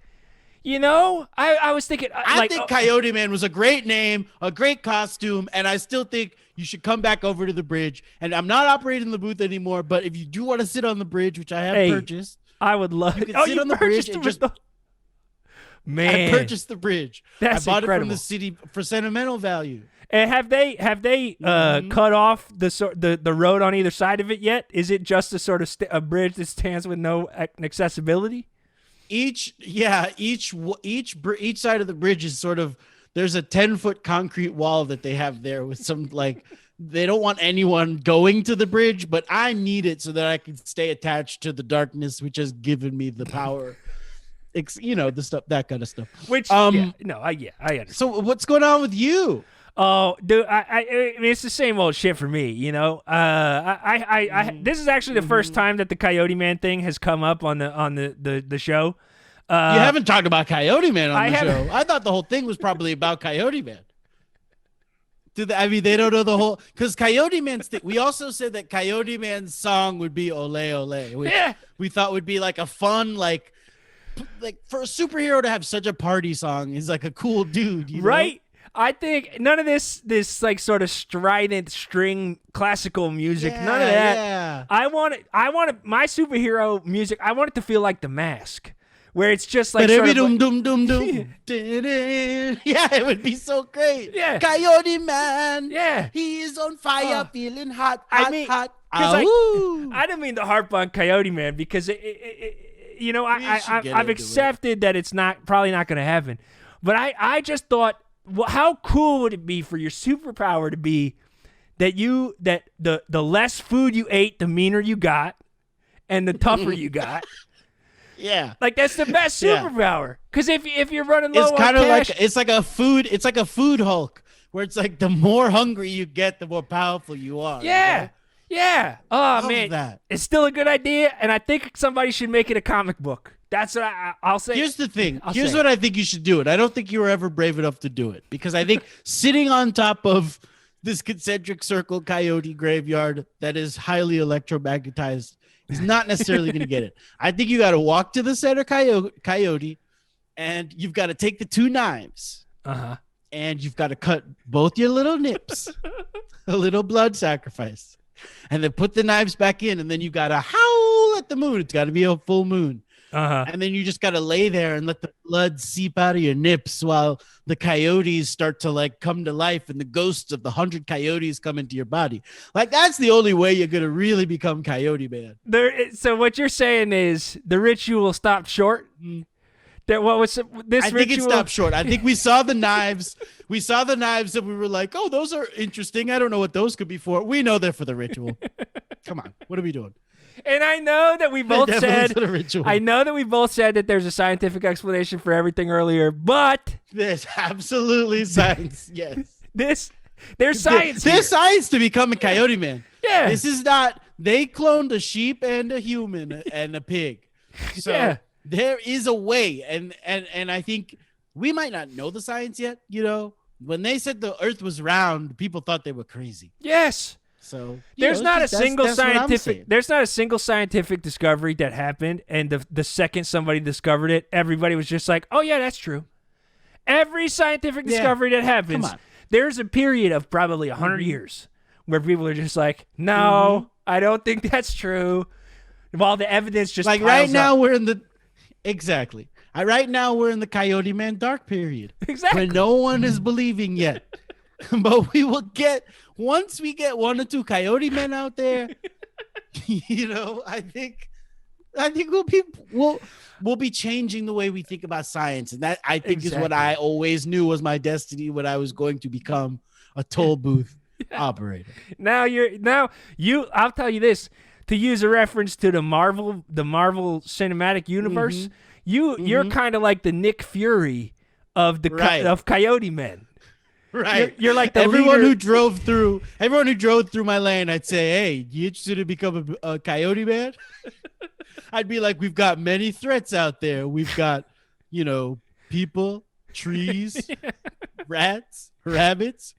Speaker 1: You know, I was thinking.
Speaker 2: I think Coyote Man was a great name, a great costume, and I still think you should come back over to the bridge. And I'm not operating the booth anymore, but if you do want to sit on the bridge, which I have purchased,
Speaker 1: I would love.
Speaker 2: You can sit on the bridge and just.
Speaker 1: Man,
Speaker 2: I purchased the bridge.
Speaker 1: That's
Speaker 2: I bought
Speaker 1: incredible.
Speaker 2: it from the city for sentimental value.
Speaker 1: And have they cut off the road on either side of it yet? Is it just a sort of a bridge that stands with no accessibility?
Speaker 2: Each side of the bridge is sort of, there's a 10-foot concrete wall that they have there with some like, they don't want anyone going to the bridge, but I need it so that I can stay attached to the darkness, which has given me the power. You know, the stuff, that kind of stuff.
Speaker 1: Which I understand.
Speaker 2: So what's going on with you?
Speaker 1: Oh, dude, I mean, it's the same old shit for me. You know, this is actually the first time that the Coyote Man thing has come up on the show.
Speaker 2: You haven't talked about Coyote Man on the show. I thought the whole thing was probably about Coyote Man. They don't know the whole, because Coyote Man's thing. We also said that Coyote Man's song would be Ole Ole, which we thought would be like a fun like for a superhero to have such a party song. He's like a cool dude, you know?
Speaker 1: Right? I think none of this like sort of strident string classical music, none of that.
Speaker 2: Yeah.
Speaker 1: I want my superhero music. I want it to feel like The Mask, where it's just like sort of
Speaker 2: yeah, it would be so great.
Speaker 1: Yeah,
Speaker 2: Coyote Man.
Speaker 1: Yeah,
Speaker 2: he is on fire, feeling hot.
Speaker 1: I didn't mean to harp on Coyote Man because you know, I've accepted that it's probably not going to happen. But I just thought, well, how cool would it be for your superpower to be that the less food you ate, the meaner you got, and the tougher you got.
Speaker 2: Yeah,
Speaker 1: like that's the best superpower. Because if you're running low on cash,
Speaker 2: it's like a food Hulk, where it's like the more hungry you get, the more powerful you are.
Speaker 1: Yeah.
Speaker 2: You know?
Speaker 1: Yeah. Oh, man.
Speaker 2: That.
Speaker 1: It's still a good idea, and I think somebody should make it a comic book. That's what I'll say.
Speaker 2: Here's the thing. Here's what I think you should do it. I don't think you were ever brave enough to do it, because I think sitting on top of this concentric circle coyote graveyard that is highly electromagnetized is not necessarily going to get it. I think you got to walk to the center coyote, and you've got to take the two knives. And you've got to cut both your little nips, a little blood sacrifice. And then put the knives back in, and then you got to howl at the moon. It's got to be a full moon. And then you just got to lay there and let the blood seep out of your nips while the coyotes start to like come to life, and the ghosts of the 100 coyotes come into your body. Like, that's the only way you're going to really become Coyote Man.
Speaker 1: So what you're saying is the ritual stopped short? What was this?
Speaker 2: I think it stopped short. I think we saw the knives. We saw the knives and we were like, "Oh, those are interesting. I don't know what those could be for." We know they're for the ritual. Come on, what are we doing?
Speaker 1: And I know that we both said.
Speaker 2: For the ritual.
Speaker 1: I know that we both said that there's a scientific explanation for everything earlier, but
Speaker 2: there's absolutely science. Yes,
Speaker 1: there's science.
Speaker 2: There's science to become a Coyote Man.
Speaker 1: Yeah,
Speaker 2: this is not. They cloned a sheep and a human and a pig. So. Yeah. There is a way, and I think we might not know the science yet. You know, when they said the Earth was round, people thought they were crazy.
Speaker 1: Yes.
Speaker 2: So
Speaker 1: there's not a single scientific discovery that happened, and the second somebody discovered it, everybody was just like, "Oh yeah, that's true." Every scientific discovery that happens, there's a period of probably 100 years where people are just like, "No, I don't think that's true." While the evidence just
Speaker 2: like right now we're in the. Exactly. Right now we're in the Coyote Man dark period.
Speaker 1: Exactly.
Speaker 2: When no one is believing yet. But we will get, once we get 1 or 2 Coyote Men out there, I think we'll be changing the way we think about science. And that, I think, is what I always knew was my destiny when I was going to become a toll booth operator.
Speaker 1: I'll tell you this, to use a reference to the Marvel Cinematic Universe, you're kind of like the Nick Fury of of Coyote Men.
Speaker 2: Right.
Speaker 1: You're like the
Speaker 2: everyone
Speaker 1: leader.
Speaker 2: who drove through my lane, I'd say, hey, you interested to become a Coyote Man? I'd be like, we've got many threats out there. We've got, people, trees, rats, rabbits.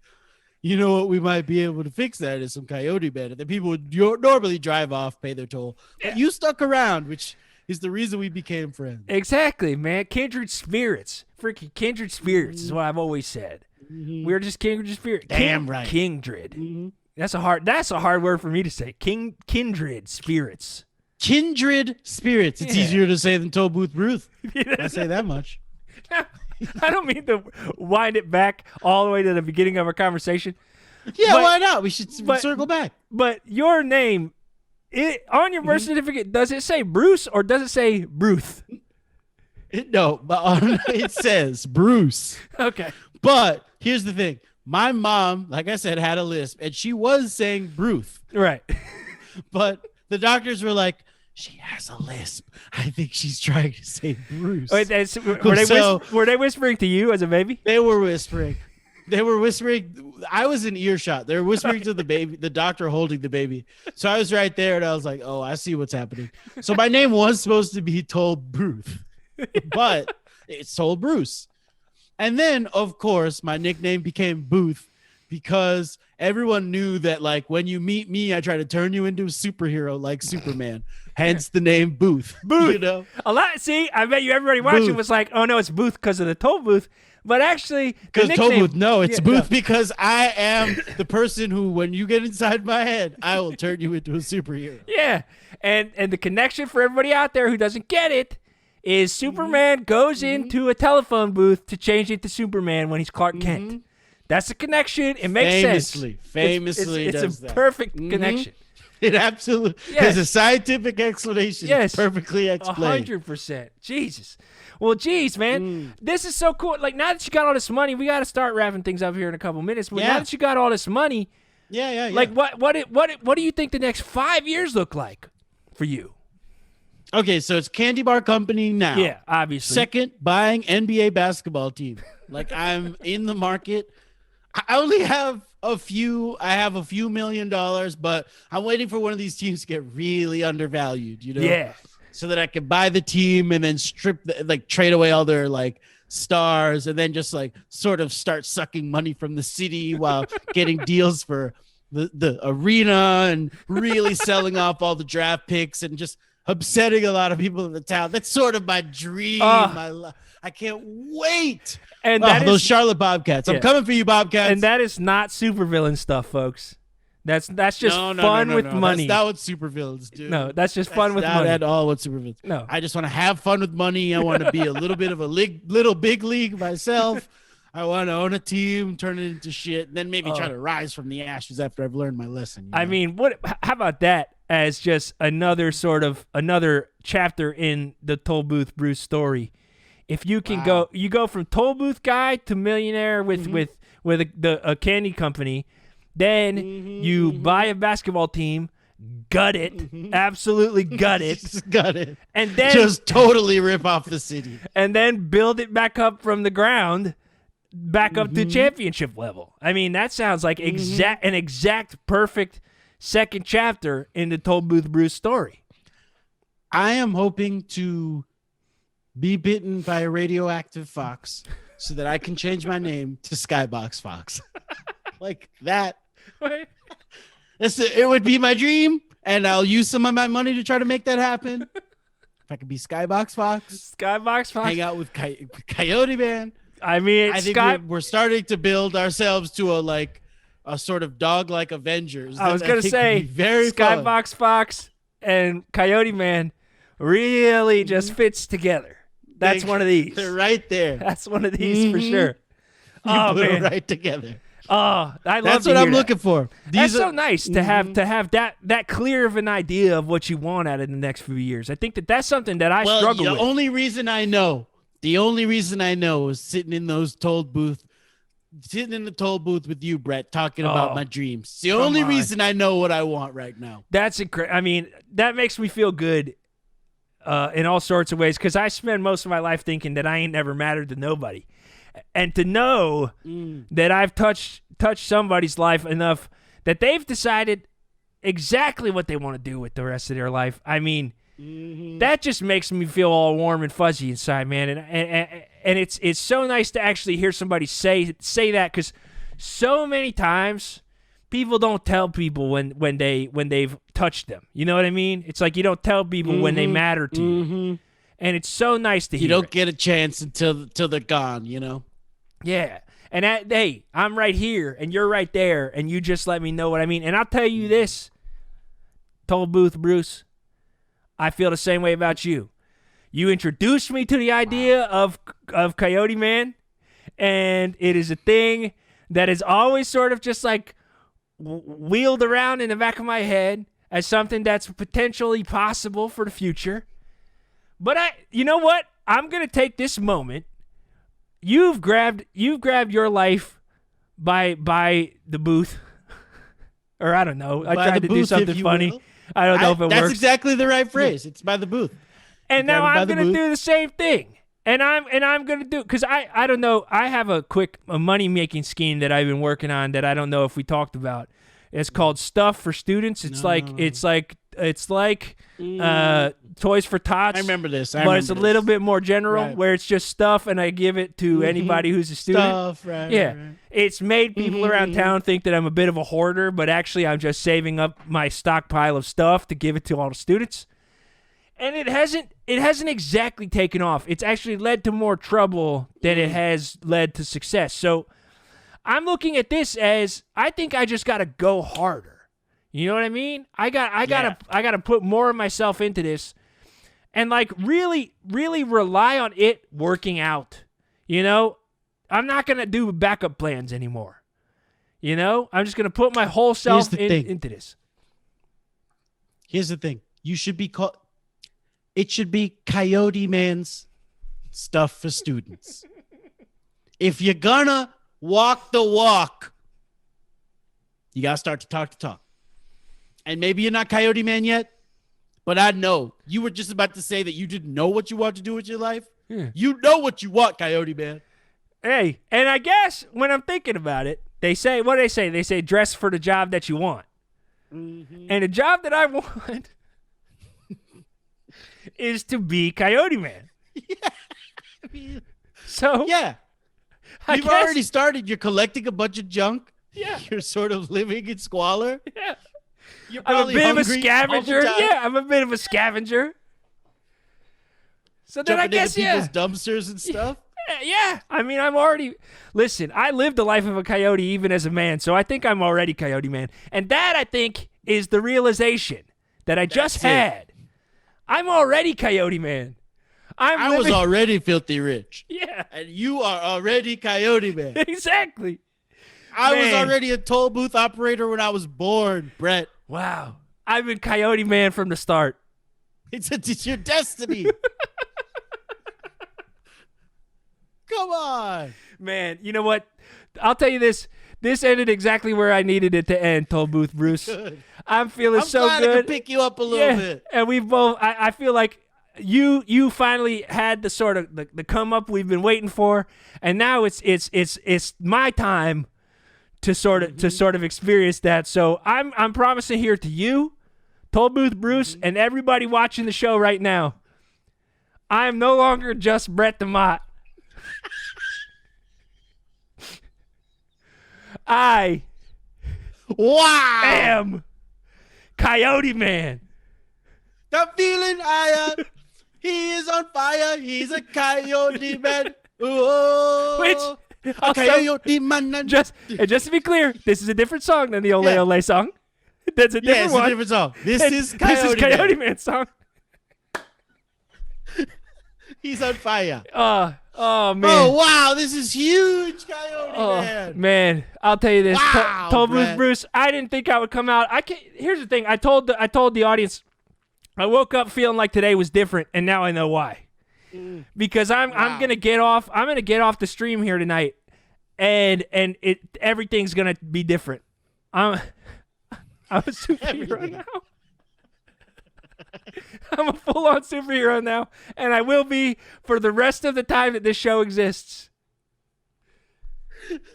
Speaker 2: You know what? We might be able to fix that is some Coyote Men. And then people would normally drive off, pay their toll. But you stuck around, which is the reason we became friends.
Speaker 1: Exactly, man. Kindred spirits. Freaking kindred spirits is what I've always said. We're just kindred spirits.
Speaker 2: Damn right.
Speaker 1: Kindred. That's a hard word for me to say. Kindred spirits.
Speaker 2: Kindred spirits. It's easier to say than Tollbooth Bruce. I say that much.
Speaker 1: I don't mean to wind it back all the way to the beginning of our conversation.
Speaker 2: Yeah, why not? We should circle back.
Speaker 1: But your name, on your birth certificate, does it say Bruce or does it say Bruce?
Speaker 2: No, but it says Bruce.
Speaker 1: Okay.
Speaker 2: But here's the thing. My mom, like I said, had a lisp, and she was saying Bruce.
Speaker 1: Right.
Speaker 2: But the doctors were like, she has a lisp. I think she's trying to say Bruce.
Speaker 1: Wait, were they whispering to you as a baby?
Speaker 2: They were whispering. I was in earshot. They were whispering to the baby, the doctor holding the baby. So I was right there, and I was like, oh, I see what's happening. So my name was supposed to be Tollbooth, but it's Toll Bruce. And then, of course, my nickname became Booth because everyone knew that, like, when you meet me, I try to turn you into a superhero like Superman. Hence the name Booth.
Speaker 1: Booth. A lot. See, I bet you everybody watching was like, oh, no, it's Booth because of the toll booth. But actually,
Speaker 2: because Tollbooth, no, it's Booth because I am the person who, when you get inside my head, I will turn you into a superhero.
Speaker 1: Yeah. And the connection for everybody out there who doesn't get it is Superman goes into a telephone booth to change it to Superman when he's Clark Kent. That's the connection. It makes sense.
Speaker 2: Famously,
Speaker 1: it's a perfect connection.
Speaker 2: It absolutely has a scientific explanation. Yes, perfectly explained.
Speaker 1: 100%. Jesus. Well, geez, man, this is so cool. Like, now that you got all this money, we got to start wrapping things up here in a couple minutes. But now that you got all this money, like, what do you think the next 5 years look like for you?
Speaker 2: Okay, so it's Candy Bar Company now.
Speaker 1: Yeah, obviously.
Speaker 2: Second, buying NBA basketball team. Like, I'm in the market. I only have a few $1 million, but I'm waiting for one of these teams to get really undervalued,
Speaker 1: Yeah.
Speaker 2: So that I can buy the team and then trade away all their, like, stars and then just, like, sort of start sucking money from the city while getting deals for the arena and really selling off all the draft picks and just upsetting a lot of people in the town. That's sort of my dream. I can't wait.
Speaker 1: And
Speaker 2: those Charlotte Bobcats. I'm coming for you, Bobcats.
Speaker 1: And that is not supervillain stuff, folks. That's just fun with money.
Speaker 2: That's not what supervillains do.
Speaker 1: No, that's just fun with money.
Speaker 2: Not at all what supervillains.
Speaker 1: No,
Speaker 2: I just want to have fun with money. I want to be a little bit of a little big league myself. I want to own a team, turn it into shit, and then maybe try to rise from the ashes after I've learned my lesson.
Speaker 1: I mean, how about that as just another chapter in the Tollbooth Bruce story? If you can go from toll booth guy to millionaire with a candy company, then you buy a basketball team, gut it, absolutely gut it,
Speaker 2: just gut it,
Speaker 1: and then
Speaker 2: just totally rip off the city,
Speaker 1: and then build it back up from the ground, back up to championship level. I mean, that sounds like an exact perfect second chapter in the Tollbooth Bruce story.
Speaker 2: I am hoping to be bitten by a radioactive fox so that I can change my name to Skybox Fox. Like that. It would be my dream, and I'll use some of my money to try to make that happen. If I could be Skybox Fox. Hang out with Coyote Man.
Speaker 1: I mean,
Speaker 2: I think we're starting to build ourselves to a sort of dog-like Avengers.
Speaker 1: I was going to say, Skybox Fox and Coyote Man really just fits together. That's one of these.
Speaker 2: They're right there.
Speaker 1: That's one of these for sure.
Speaker 2: You
Speaker 1: Oh
Speaker 2: put
Speaker 1: man,
Speaker 2: them right together.
Speaker 1: oh, I love.
Speaker 2: That's
Speaker 1: to
Speaker 2: what
Speaker 1: hear
Speaker 2: I'm
Speaker 1: that.
Speaker 2: looking for.
Speaker 1: That's so nice to have that clear of an idea of what you want out of the next few years. I think that's something that I struggle with.
Speaker 2: The only reason I know is sitting in the toll booth with you, Brett, talking about my dreams. It's the only reason I know what I want right now.
Speaker 1: That's incredible. I mean, that makes me feel good in all sorts of ways because I spend most of my life thinking that I ain't never mattered to nobody. And to know that I've touched somebody's life enough that they've decided exactly what they want to do with the rest of their life. I mean, that just makes me feel all warm and fuzzy inside, man. And it's so nice to actually hear somebody say that because so many times people don't tell people when they've touched them. You know what I mean? It's like you don't tell people when they matter to you. And it's so nice to hear.
Speaker 2: You don't get a chance until they're gone, you know?
Speaker 1: Yeah. And hey, I'm right here, and you're right there, and you just let me know what I mean. And I'll tell you this, Tollbooth Bruce, I feel the same way about you. You introduced me to the idea of Coyote Man, and it is a thing that is always sort of just like wheeled around in the back of my head as something that's potentially possible for the future. But you know what? I'm gonna take this moment. You've grabbed your life by the booth, or I don't know. I tried to do something funny. I don't know if it works.
Speaker 2: That's exactly the right phrase. It's by the booth.
Speaker 1: And now I'm gonna do the same thing. And I'm gonna do because I don't know. I have a money making scheme that I've been working on that I don't know if we talked about. It's called Stuff for Students. It's like Toys for Tots.
Speaker 2: I remember this.
Speaker 1: But it's a little bit more general, where it's just stuff, and I give it to anybody who's a student.
Speaker 2: Stuff, right?
Speaker 1: Yeah, it's made people around town think that I'm a bit of a hoarder, but actually I'm just saving up my stockpile of stuff to give it to all the students. And it hasn't exactly taken off. It's actually led to more trouble than it has led to success. So I'm looking at this as I think I just got to go harder. You know what I mean? I gotta put more of myself into this, and like really, really rely on it working out. You know, I'm not gonna do backup plans anymore. You know, I'm just gonna put my whole self into this.
Speaker 2: Here's the thing: you should be called. It should be Coyote Man's Stuff for Students. If you're gonna walk the walk, you gotta start to talk the talk. And maybe you're not Coyote Man yet, but I know. You were just about to say that you didn't know what you want to do with your life. Yeah. You know what you want, Coyote Man.
Speaker 1: Hey, and I guess when I'm thinking about it, they say, what do they say? They say dress for the job that you want. Mm-hmm. And the job that I want is to be Coyote Man.
Speaker 2: Yeah.
Speaker 1: So,
Speaker 2: yeah. You've already started. You're collecting a bunch of junk.
Speaker 1: Yeah.
Speaker 2: You're sort of living in squalor.
Speaker 1: Yeah.
Speaker 2: I'm
Speaker 1: a bit of a scavenger. Yeah, I'm a bit of a scavenger. So then I guess,
Speaker 2: people's dumpsters and stuff.
Speaker 1: Yeah. I mean, listen, I lived the life of a coyote even as a man, so I think I'm already Coyote Man. And that, I think, is the realization that I just had. I'm already Coyote Man. I
Speaker 2: was already filthy rich.
Speaker 1: Yeah.
Speaker 2: And you are already Coyote Man.
Speaker 1: Exactly.
Speaker 2: I was already a toll booth operator when I was born, Brett.
Speaker 1: Wow. I've been Coyote Man from the start.
Speaker 2: It's your destiny. Come on.
Speaker 1: Man, you know what? I'll tell you this. This ended exactly where I needed it to end, Tollbooth Bruce.
Speaker 2: Good.
Speaker 1: I'm feeling so
Speaker 2: glad
Speaker 1: good.
Speaker 2: I could pick you up a little bit.
Speaker 1: And we've both, I feel like you finally had the sort of the come up we've been waiting for. And now it's my time to sort of experience that. So I'm promising here to you, Tollbooth Bruce, and everybody watching the show right now, I am no longer just Brett the Mott. I am Coyote Man.
Speaker 2: The feeling he is on fire. He's a Coyote Man. Oh,
Speaker 1: Which
Speaker 2: Coyote Man.
Speaker 1: Just to be clear, this is a different song than the Ole Ole song. That's a different one.
Speaker 2: It's a different song. This is Coyote
Speaker 1: Man song.
Speaker 2: He's on fire.
Speaker 1: Oh man.
Speaker 2: Oh wow, this is huge, Coyote Man.
Speaker 1: Man, I'll tell you this.
Speaker 2: Wow,
Speaker 1: Tollbooth
Speaker 2: Brett.
Speaker 1: Bruce, I didn't think I would come out. Here's the thing. I told the audience, I woke up feeling like today was different, and now I know why. Because I'm gonna get off. I'm gonna get off the stream here tonight, and everything's gonna be different. I'm a superhero now. I'm a full-on superhero now, and I will be for the rest of the time that this show exists.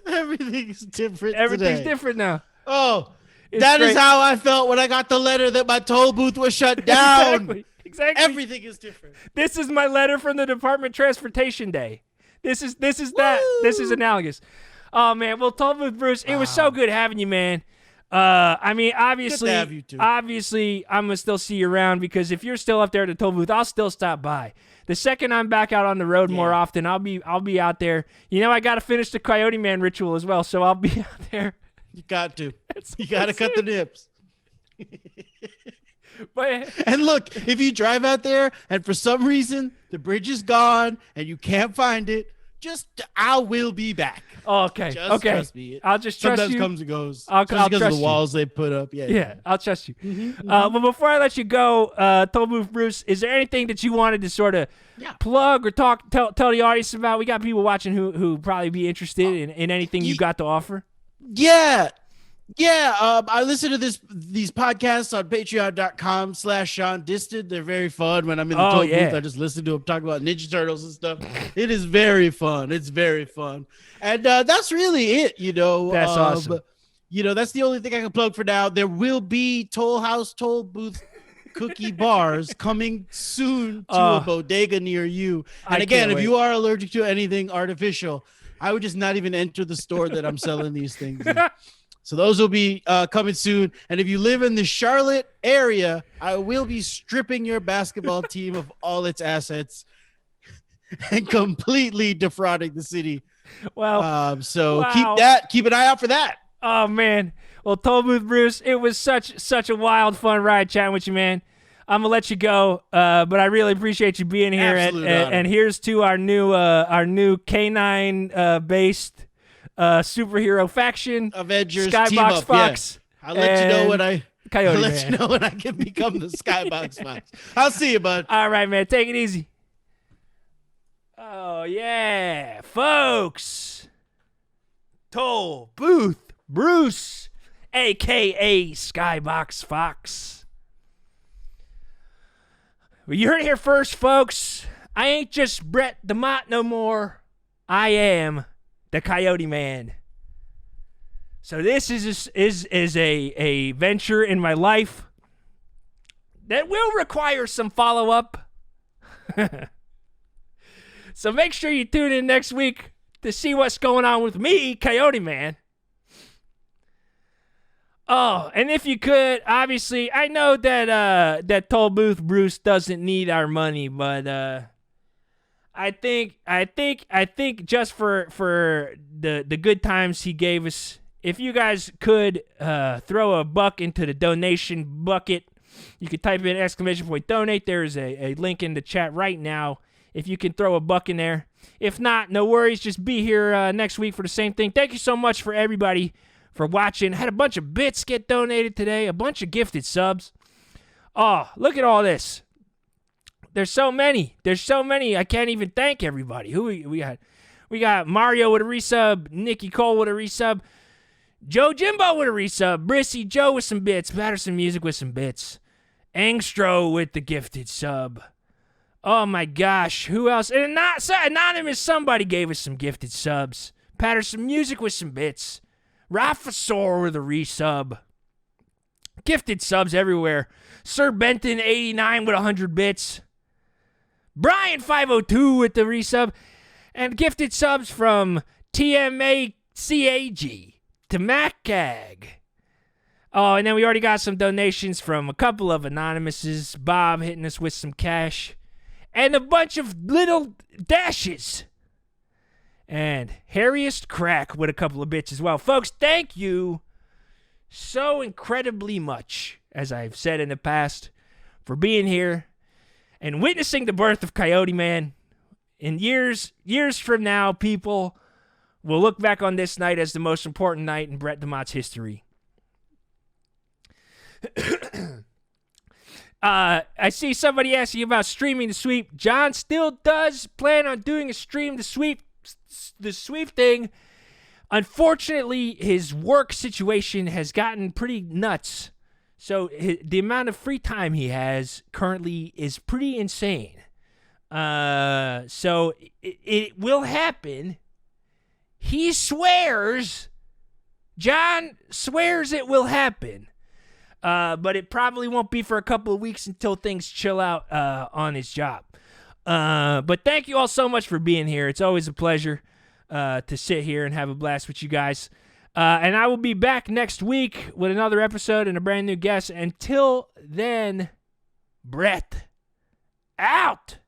Speaker 2: Everything's different.
Speaker 1: Everything's
Speaker 2: today.
Speaker 1: different now.
Speaker 2: Oh,
Speaker 1: It's
Speaker 2: that is
Speaker 1: great.
Speaker 2: how I felt when I got the letter that my toll booth was shut down.
Speaker 1: Exactly.
Speaker 2: Everything is different.
Speaker 1: This is my letter from the Department of Transportation Day. This is that. This is analogous. Oh man, well, Tollbooth Bruce, it was so good having you, man. I mean, obviously,
Speaker 2: Good to have you too.
Speaker 1: obviously, I'm gonna still see you around because if you're still up there at the toll booth, I'll still stop by. The second I'm back out on the road more often, I'll be out there. You know, I got to finish the Coyote Man ritual as well, so I'll be out there.
Speaker 2: You got to. You got to cut the nips.
Speaker 1: But
Speaker 2: And look, if you drive out there and for some reason the bridge is gone and you can't find it, I will be back.
Speaker 1: okay,
Speaker 2: Just
Speaker 1: okay,
Speaker 2: trust me.
Speaker 1: I'll just trust
Speaker 2: Sometimes
Speaker 1: you.
Speaker 2: comes and goes.
Speaker 1: I'll
Speaker 2: Especially because of
Speaker 1: trust
Speaker 2: the
Speaker 1: you.
Speaker 2: walls they put up.
Speaker 1: Yeah, I'll trust you. But before I let you go, Tollbooth Bruce, is there anything that you wanted to sort of plug or tell the audience about? We got people watching who probably be interested in anything you got to offer.
Speaker 2: Yeah. I listen to these podcasts on patreon.com/Shaun Diston. They're very fun. When I'm in the toll booth, I just listen to them talk about Ninja Turtles and stuff. It is very fun. It's very fun. And that's really it, you know.
Speaker 1: That's awesome.
Speaker 2: You know, that's the only thing I can plug for now. There will be Toll Booth cookie bars coming soon to a bodega near you. And again, if you are allergic to anything artificial, I would just not even enter the store that I'm selling these things in. So those will be coming soon. And if you live in the Charlotte area, I will be stripping your basketball team of all its assets and completely defrauding the city.
Speaker 1: Well,
Speaker 2: so keep an eye out for that.
Speaker 1: Oh man. Well, Tollbooth Bruce, it was such a wild, fun ride chatting with you, man. I'm gonna let you go, but I really appreciate you being here. And here's to our new canine based superhero faction,
Speaker 2: Avengers
Speaker 1: Skybox
Speaker 2: team up.
Speaker 1: Fox.
Speaker 2: Yeah. I'll let you know when
Speaker 1: Coyote
Speaker 2: you know when I can become the Skybox Fox. I'll see you, bud.
Speaker 1: All right, man. Take it easy. Oh yeah, folks. Tollbooth Bruce, aka Skybox Fox. Well, you heard it here first, folks. I ain't just Brett the Mott no more. I am the Coyote Man. So this is a venture in my life that will require some follow-up. So make sure you tune in next week to see what's going on with me, Coyote Man. Oh, and if you could, obviously, I know that Tollbooth Bruce doesn't need our money, but I think just for the good times he gave us, if you guys could throw a buck into the donation bucket, you could type in !donate. There is a link in the chat right now. If you can throw a buck in there. If not, no worries. Just be here next week for the same thing. Thank you so much for everybody for watching. Had a bunch of bits get donated today. A bunch of gifted subs. Oh, look at all this. There's so many. I can't even thank everybody. Who we got? We got Mario with a resub. Nikki Cole with a resub. Joe Jimbo with a resub. Brissy Joe with some bits. Patterson Music with some bits. Angstro with the gifted sub. Oh my gosh, who else? And anonymous somebody gave us some gifted subs. Patterson Music with some bits. Rafasaur with a resub. Gifted subs everywhere. Sir Benton 89 with 100 bits. Brian 502 with the resub. And gifted subs from TMACAG to MacCag. Oh, and then we already got some donations from a couple of anonymouses. Bob hitting us with some cash. And a bunch of little dashes. And Harriest Crack with a couple of bits as well. Folks, thank you so incredibly much, as I've said in the past, for being here and witnessing the birth of Coyote Man. In years from now, people will look back on this night as the most important night in Brett DeMott's history. I see somebody asking about streaming the sweep. John still does plan on doing a stream the sweep thing. Unfortunately, his work situation has gotten pretty nuts. So the amount of free time he has currently is pretty insane. So it will happen. He swears. John swears it will happen. But it probably won't be for a couple of weeks until things chill out on his job. But thank you all so much for being here. It's always a pleasure to sit here and have a blast with you guys. And I will be back next week with another episode and a brand new guest. Until then, Brett out.